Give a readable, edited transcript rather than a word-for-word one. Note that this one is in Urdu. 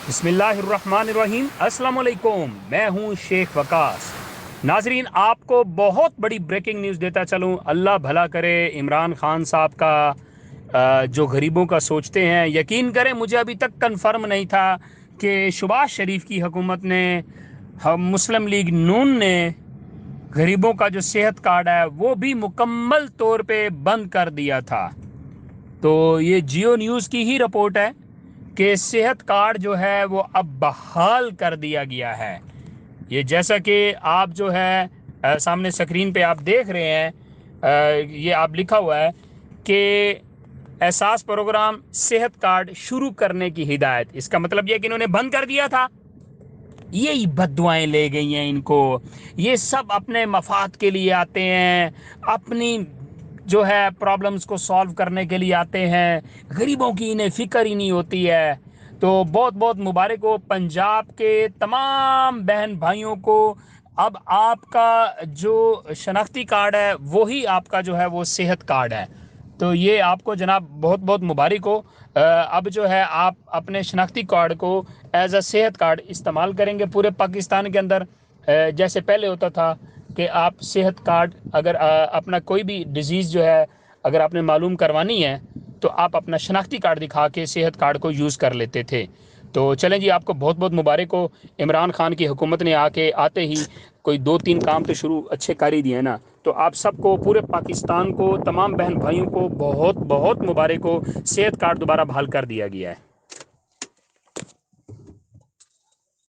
بسم اللہ الرحمن الرحیم۔ السلام علیکم، میں ہوں شیخ وقاص۔ ناظرین، آپ کو بہت بڑی بریکنگ نیوز دیتا چلوں، اللہ بھلا کرے عمران خان صاحب کا جو غریبوں کا سوچتے ہیں۔ یقین کریں مجھے ابھی تک کنفرم نہیں تھا کہ شہباز شریف کی حکومت نے، مسلم لیگ نون نے غریبوں کا جو صحت کارڈ ہے وہ بھی مکمل طور پہ بند کر دیا تھا۔ تو یہ جیو نیوز کی ہی رپورٹ ہے کہ صحت کارڈ جو ہے وہ اب بحال کر دیا گیا ہے۔ یہ جیسا کہ آپ جو ہے سامنے سکرین پہ آپ دیکھ رہے ہیں، یہ آپ لکھا ہوا ہے کہ احساس پروگرام صحت کارڈ شروع کرنے کی ہدایت۔ اس کا مطلب یہ کہ انہوں نے بند کر دیا تھا۔ یہی بد دعائیں لے گئی ہیں ان کو، یہ سب اپنے مفاد کے لیے آتے ہیں، اپنی جو ہے پرابلمز کو سالو کرنے کے لیے آتے ہیں، غریبوں کی انہیں فکر ہی نہیں ہوتی ہے۔ تو بہت بہت مبارک ہو پنجاب کے تمام بہن بھائیوں کو۔ اب آپ کا جو شناختی کارڈ ہے وہی آپ کا جو ہے وہ صحت کارڈ ہے۔ تو یہ آپ کو جناب بہت بہت مبارک ہو۔ اب جو ہے آپ اپنے شناختی کارڈ کو ایز اے صحت کارڈ استعمال کریں گے پورے پاکستان کے اندر۔ جیسے پہلے ہوتا تھا کہ آپ صحت کارڈ اگر اپنا کوئی بھی ڈیزیز جو ہے اگر آپ نے معلوم کروانی ہے تو آپ اپنا شناختی کارڈ دکھا کے صحت کارڈ کو یوز کر لیتے تھے۔ تو چلیں جی، آپ کو بہت بہت مبارک ہو۔ عمران خان کی حکومت نے آتے ہی کوئی 2-3 کام تو شروع اچھے کر ہی دیے نا۔ تو آپ سب کو، پورے پاکستان کو، تمام بہن بھائیوں کو بہت بہت مبارک ہو۔ صحت کارڈ دوبارہ بحال کر دیا گیا ہے۔